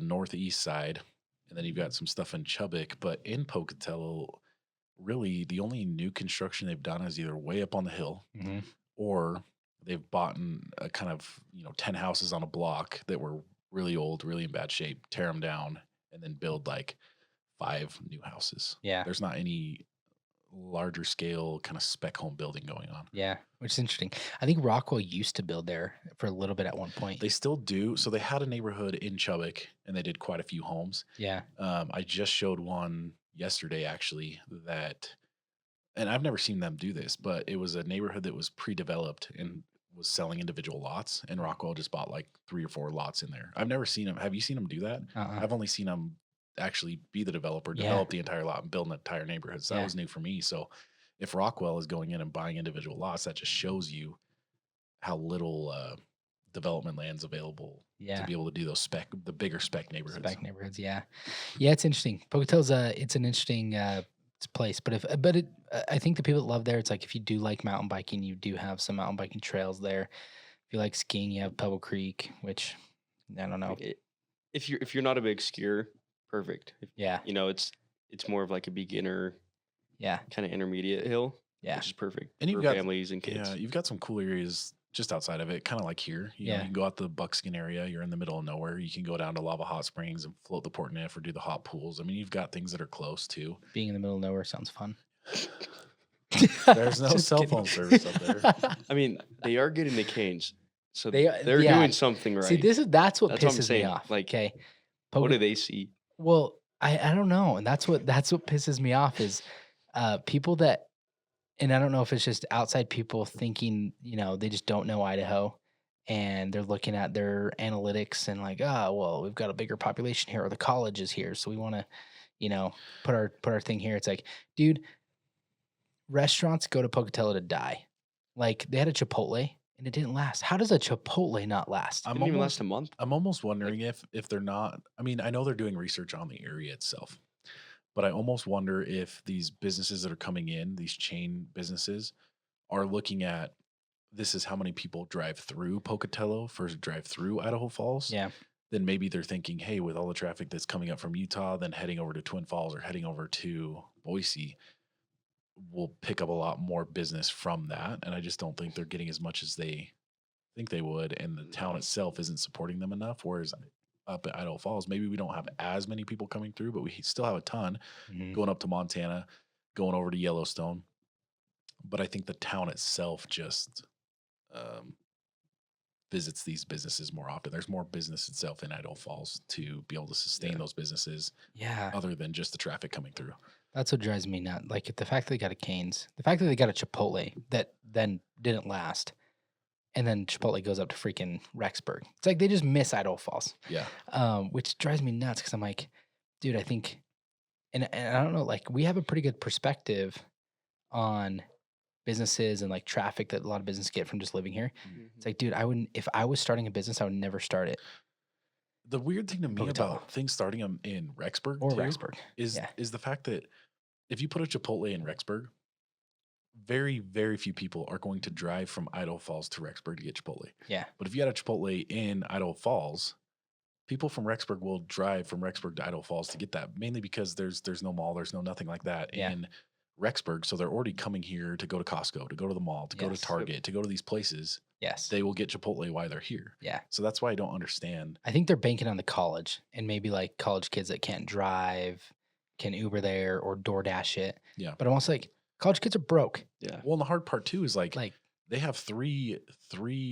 northeast side, and then you've got some stuff in Chubbuck, but in Pocatello, really the only new construction they've done is either way up on the hill Mm-hmm. or they've bought a kind of 10 houses on a block that were really old, really in bad shape, tear them down, and then build like 5 new houses. Yeah. There's not any larger scale kind of spec home building going on. Yeah. Which is interesting. I think Rockwell used to build there for a little bit at one point. They still do. So they had a neighborhood in Chubbuck and they did quite a few homes. Yeah. I just showed one yesterday actually and I've never seen them do this, but it was a neighborhood that was pre-developed and was selling individual lots, and Rockwell just bought like 3 or 4 lots in there. I've never seen them. Have you seen them do that? I've only seen them actually be the developer, develop the entire lot and build an entire neighborhood. So that was new for me. So if Rockwell is going in and buying individual lots, that just shows you how little development land's available to be able to do those the bigger spec neighborhoods. Spec neighborhoods, yeah. Yeah, it's interesting. Pocatello's it's an interesting place, but I think the people that love there, it's like if you do like mountain biking, you do have some mountain biking trails there. If you like skiing, you have Pebble Creek, which I don't know. If you're not a big skier, perfect. Yeah. It's more of like a beginner, kind of intermediate hill, which is perfect And you've for got families and kids. Yeah, you've got some cool areas just outside of it, kind of like here. You know, you can go out the Buckskin area. You're in the middle of nowhere. You can go down to Lava Hot Springs and float the Port Neff or do the hot pools. I mean, you've got things that are close too. Being in the middle of nowhere sounds fun. There's no cell phone service up there. I mean, they are getting the canes, so they're doing something right. See, that's what what pisses I'm saying. me off. Like, okay, what do they see? Well, I don't know, and that's what pisses me off is people that, and I don't know if it's just outside people thinking, they just don't know Idaho, and they're looking at their analytics and like, well, we've got a bigger population here, or the college is here, so we want to, put our thing here. It's like, dude, restaurants go to Pocatello to die. Like they had a Chipotle and it didn't last. How does a Chipotle not last? It didn't even last a month. I'm almost wondering if they're not. I mean, I know they're doing research on the area itself, but I almost wonder if these businesses that are coming in, these chain businesses, are looking at this is how many people drive through Pocatello versus drive through Idaho Falls. Yeah. Then maybe they're thinking, hey, with all the traffic that's coming up from Utah, then heading over to Twin Falls or heading over to Boise, we'll pick up a lot more business from that. And I just don't think they're getting as much as they think they would. And the town itself isn't supporting them enough. Whereas up at Idaho Falls, maybe we don't have as many people coming through, but we still have a ton going up to Montana, going over to Yellowstone. But I think the town itself just visits these businesses more often. There's more business itself in Idaho Falls to be able to sustain those businesses. Yeah. Other than just the traffic coming through. That's what drives me nuts. Like the fact that they got a Cane's, the fact that they got a Chipotle that then didn't last, and then Chipotle goes up to freaking Rexburg. It's like they just miss Idaho Falls. Yeah. Which drives me nuts because I'm like, dude, I think, and I don't know, like we have a pretty good perspective on businesses and like traffic that a lot of businesses get from just living here. It's Mhm. like, dude, I wouldn't if I was starting a business, I would never start it The weird thing to in me Pocatello about things starting them in Rexburg or too Rexburg. is Yeah. is the fact that if you put a Chipotle in Rexburg, very, very few people are going to drive from Idaho Falls to Rexburg to get Chipotle. Yeah. But if you had a Chipotle in Idaho Falls, people from Rexburg will drive from Rexburg to Idaho Falls to get that, mainly because there's no mall, there's no nothing like that Yeah. in Rexburg. So they're already coming here to go to Costco, to go to the mall, to go to Yes. Target, to go to these places. Yes. They will get Chipotle while they're here. Yeah. So that's why I don't understand. I think they're banking on the college and maybe like college kids that can't drive can Uber there or DoorDash it. Yeah. But I'm also like, college kids are broke. Yeah. Well, and the hard part too is like Like, they have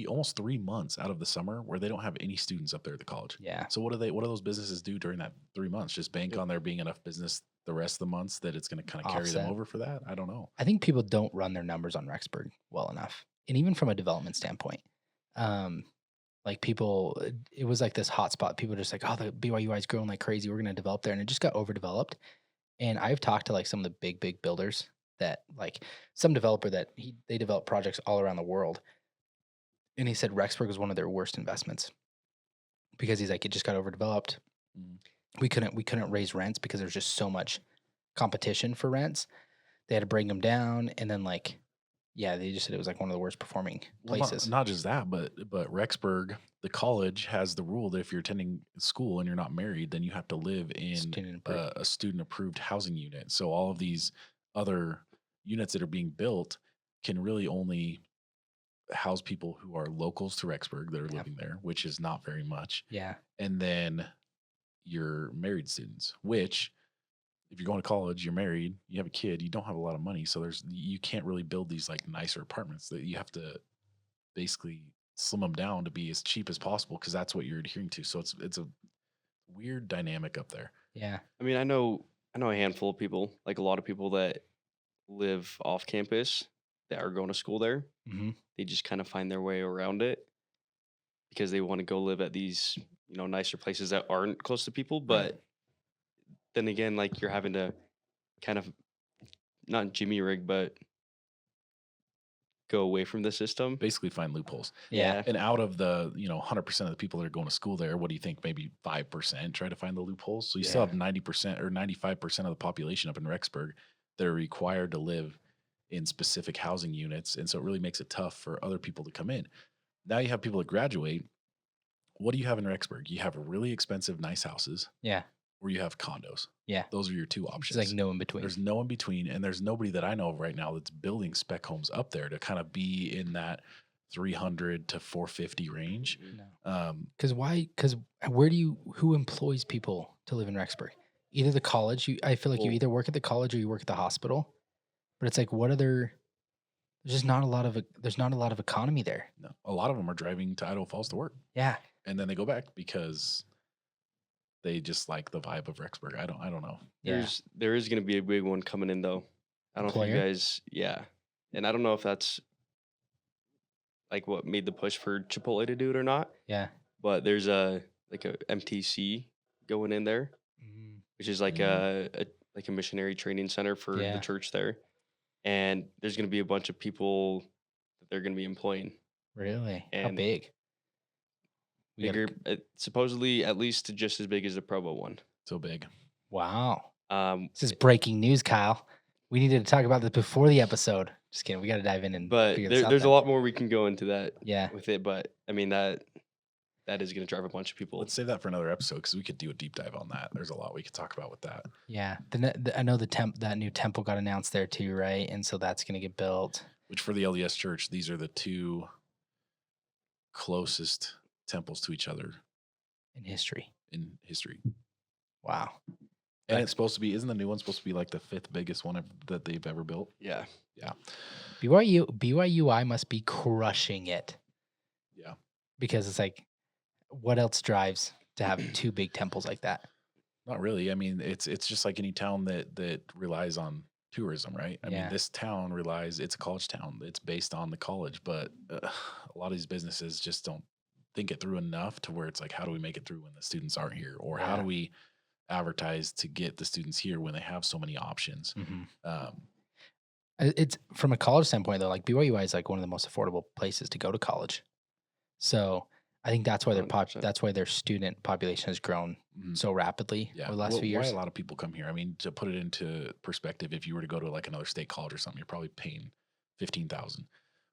almost 3 months out of the summer where they don't have any students up there at the college. yeah. So what do those businesses do during that 3 months? Just bank Yep. on there being enough business the rest of the months that it's going to kind of carry them Offset. over for that? I don't know. I think people don't run their numbers on Rexburg well enough. And even from a development standpoint, like people, it was like this hotspot. People just like, oh, the BYU is growing like crazy. We're going to develop there. And it just got overdeveloped. And I've talked to like some of the big builders that like some developer that they develop projects all around the world. And he said Rexburg was one of their worst investments because he's like, it just got overdeveloped. Mm. We couldn't raise rents because there's just so much competition for rents. They had to bring them down. And then like, yeah, they just said it was like one of the worst performing Well, places. not just that, but Rexburg, the college has the rule that if you're attending school and you're not married, then you have to live in Student approved. a student approved housing unit. So all of these other units that are being built can really only house people who are locals to Rexburg that are Yep. living there, which is not very much. Yeah. And then your married students, which if you're going to college, you're married, you have a kid, you don't have a lot of money, so you can't really build these like nicer apartments. That you have to basically slim them down to be as cheap as possible because that's what you're adhering to. So it's a weird dynamic up there. Yeah. I mean, I know a handful of people, like a lot of people that live off campus that are going to school there. Mm-hmm. They just kind of find their way around it because they want to go live at these, nicer places that aren't close to people. But then again, like you're having to kind of not jimmy rig, but go away from the system. Basically find loopholes. Yeah. And out of the 100% of the people that are going to school there, what do you think? Maybe 5% try to find the loopholes. So you still Yeah. have 90% or 95% of the population up in Rexburg that are required to live in specific housing units, and so it really makes it tough for other people to come in. Now you have people that graduate. What do you have in Rexburg? You have really expensive, nice houses, Yeah. or you have condos. Yeah. Those are your two It's options. like no in between. There's no in between, and there's nobody that I know of right now that's building spec homes up there to kind of be in that 300 to 450 range. No. Because why? Because who employs people to live in Rexburg? Either the college. I feel like you Well- either work at the college or you work at the hospital. But it's like, what other? There's just not a lot of. There's not a lot of economy there. No, a lot of them are driving to Idaho Falls to work, Yeah. and then they go back because they just like the vibe of Rexburg. I don't know. Yeah. There is going to be a big one coming in though. I don't know if you Employer? guys, yeah, and I don't know if that's like what made the push for Chipotle to do it or not. Yeah. But there's a MTC going in there, which is like a missionary training center for Yeah. the church there, and there's going to be a bunch of people that they're going to be employing. Really? How And big? We gotta- Bigger, supposedly at least just as big as the Provo one. So big. Wow. Um, This is breaking news, Kyle. We needed to talk about this before the episode. Just kidding. We got to dive in and but figure this out. there's a then. lot more we can go into that Yeah. with it. But I mean that is going to drive a bunch of people. Let's save that for another episode because we could do a deep dive on that. There's a lot we could talk about with that. Yeah. I know that new temple got announced there too, right? And so that's going to get built. Which for the LDS Church, these are the two closest temples to each other In history. in history. Wow. And it's supposed to be, isn't the new one supposed to be like the 5th biggest one that they've ever built? Yeah. BYUI must be crushing it. Yeah. Because it's like, what else drives to have two big temples like that? Not really. I mean, it's just like any town that relies on tourism, right? I mean, Yeah. this town it's a college town. It's based on the college, but a lot of these businesses just don't think it through enough to where it's like, how do we make it through when the students aren't here? Or how Yeah. do we advertise to get the students here when they have so many options. Mm-hmm. Um, It's from a college standpoint though. Like BYUI is like one of the most affordable places to go to college. So I think that's why 100%. that's why their student population has grown mhm. so rapidly Yeah. over the last Well, few why a years. lot of people come here. I mean, to put it into perspective, if you were to go to like another state college or something, you're probably paying 15,000.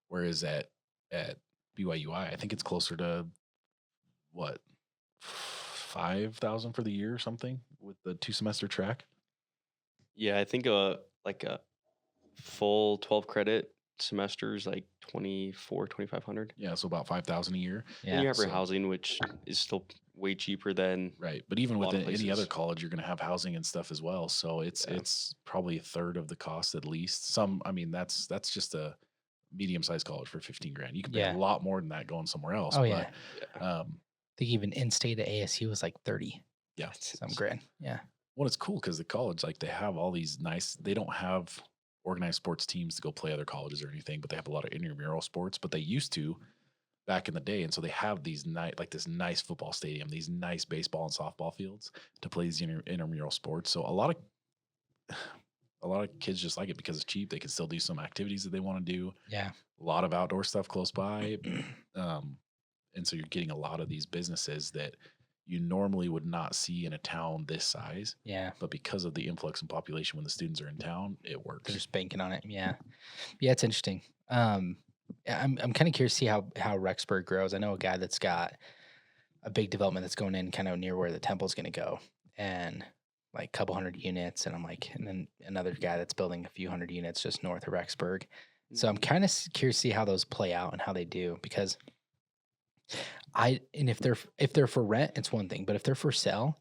Whereas at BYUI, I think it's closer to what 5,000 for the year or something with the 2 semester track. Yeah, I think like a full 12 credit semester is like 24, 2,500. Yeah, so about 5,000 a year. Then Yeah. you have your So housing, which is still way cheaper than right, but even a with lot of any other places. college, you're going to have housing and stuff as well. So Yeah. it's probably a third of the cost at least. Some, I mean, that's just a medium sized college for 15 grand. You can pay a Yeah. lot more than that going somewhere else. Oh But yeah. Yeah. um, I think even in state at ASU was like 30 yeah, That's some insane. grand. Yeah. well, it's cool because the college, like, they have all these nice. They don't have organized sports teams to go play other colleges or anything, but they have a lot of intramural sports. But they used to back in the day, and so they have these like this nice football stadium, these nice baseball and softball fields to play these intramural sports. So a lot of kids just like it because it's cheap. They can still do some activities that they want to do. Yeah. A lot of outdoor stuff close by, um, and so you're getting a lot of these businesses that you normally would not see in a town this size. Yeah. But because of the influx in population when the students are in town, it They're works. just banking on it. Yeah. Yeah, it's interesting. Yeah, I'm kind of curious to see how Rexburg grows. I know a guy that's got a big development that's going in kind of near where the temple's going to go, and like a couple hundred units. And I'm like, and then another guy that's building a few hundred units just north of Rexburg. So I'm kind of curious to see how those play out and how they do, because and if they're for rent, it's one thing, but if they're for sale,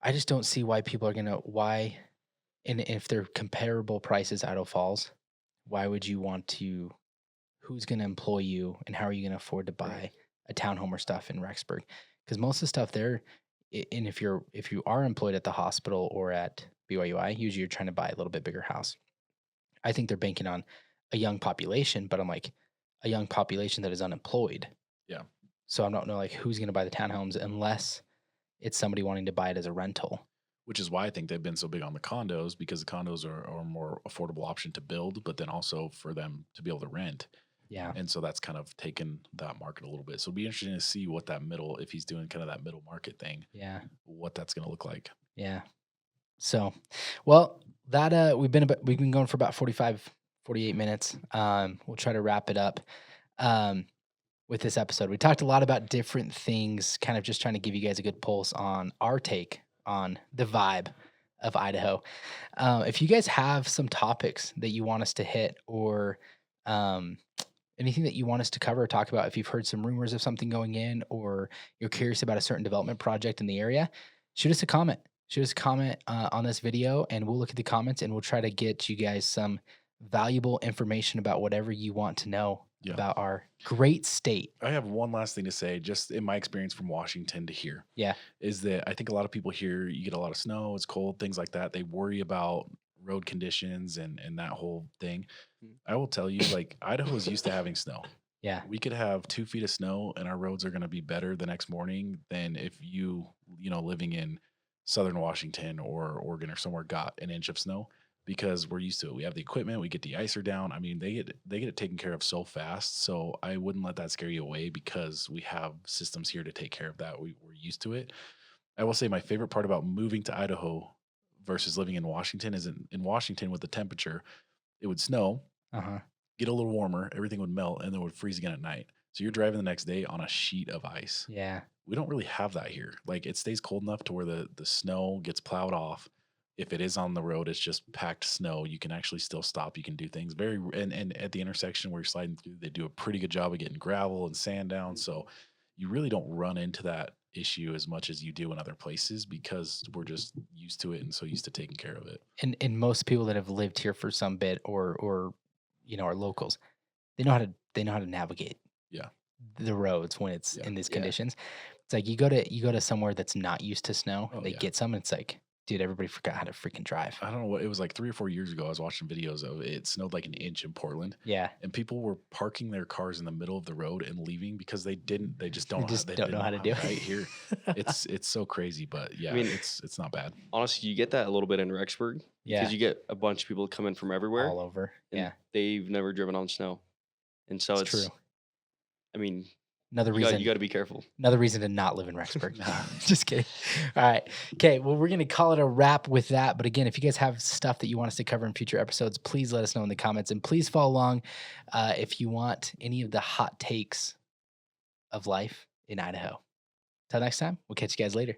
I just don't see why people are gonna why, and if they're comparable prices, Idaho Falls, why would you want to? Who's gonna employ you, and how are you gonna afford to buy Right. a townhome or stuff in Rexburg? Because most of the stuff there, and if you are employed at the hospital or at BYUI, usually you're trying to buy a little bit bigger house. I think they're banking on a young population, but I'm like a young population that is unemployed. Yeah. So I don't know like who's gonna buy the townhomes unless it's somebody wanting to buy it as a rental. Which is why I think they've been so big on the condos, because the condos are a more affordable option to build, but then also for them to be able to rent. Yeah. And so that's kind of taken that market a little bit. So it'll be interesting to see what that middle, if he's doing kind of that middle market thing, Yeah. what that's going to look like. Yeah. So, well, that we've been going for about 45, 48 minutes. We'll try to wrap it up with this episode. We talked a lot about different things, kind of just trying to give you guys a good pulse on our take on the vibe of Idaho. If you guys have some topics that you want us to hit, or um, anything that you want us to cover or talk about, if you've heard some rumors of something going in, or you're curious about a certain development project in the area, shoot us a comment. Shoot us a comment on this video, and we'll look at the comments and we'll try to get you guys some valuable information about whatever you want to know Yeah. about our great state. I have one last thing to say, just in my experience from Washington to here. Yeah. Is that I think a lot of people here, you get a lot of snow, it's cold, things like that. They worry about road conditions and that whole thing. Mm. I will tell you, like, Idaho is used to having snow. Yeah. We could have 2 feet of snow and our roads are going to be better the next morning than if living in Southern Washington or Oregon or somewhere got an inch of snow, because we're used to it. We have the equipment, we get the icer down. I mean, they get it taken care of so fast. So I wouldn't let that scare you away, because we have systems here to take care of that. We're used to it. I will say my favorite part about moving to Idaho versus living in Washington is in Washington with the temperature, it would snow, Uh-huh. get a little warmer, everything would melt, and then it would freeze again at night. So you're driving the next day on a sheet of ice. Yeah. We don't really have that here. Like, it stays cold enough to where the snow gets plowed off. If it is on the road, it's just packed snow. You can actually still stop. You can do things and at the intersection where you're sliding through, they do a pretty good job of getting gravel and sand down. So you really don't run into that issue as much as you do in other places, because we're just used to it and so used to taking care of it. And most people that have lived here for some bit, or are locals, they know how to navigate Yeah. the roads when it's Yeah. in these Yeah. conditions. It's like you go to somewhere that's not used to snow, Oh, and they yeah. get some, and it's like Dude, everybody forgot how to freaking drive. I don't know what it was like 3 or 4 years ago. I was watching videos of it snowed like an inch in Portland, Yeah. and people were parking their cars in the middle of the road and leaving because they just don't Don't know how to do it. right here. It's so crazy, but yeah, I mean, it's not bad. honestly, you get that a little bit in Rexburg Yeah. because you get a bunch of people coming from everywhere. All over. And Yeah. they've never driven on snow, and so It's true. I mean, Another reason you got to be careful. Another reason to not live in Rexburg. Just kidding. All right. Okay. Well, we're going to call it a wrap with that. But again, if you guys have stuff that you want us to cover in future episodes, please let us know in the comments. And please follow along if you want any of the hot takes of life in Idaho. Till next time, we'll catch you guys later.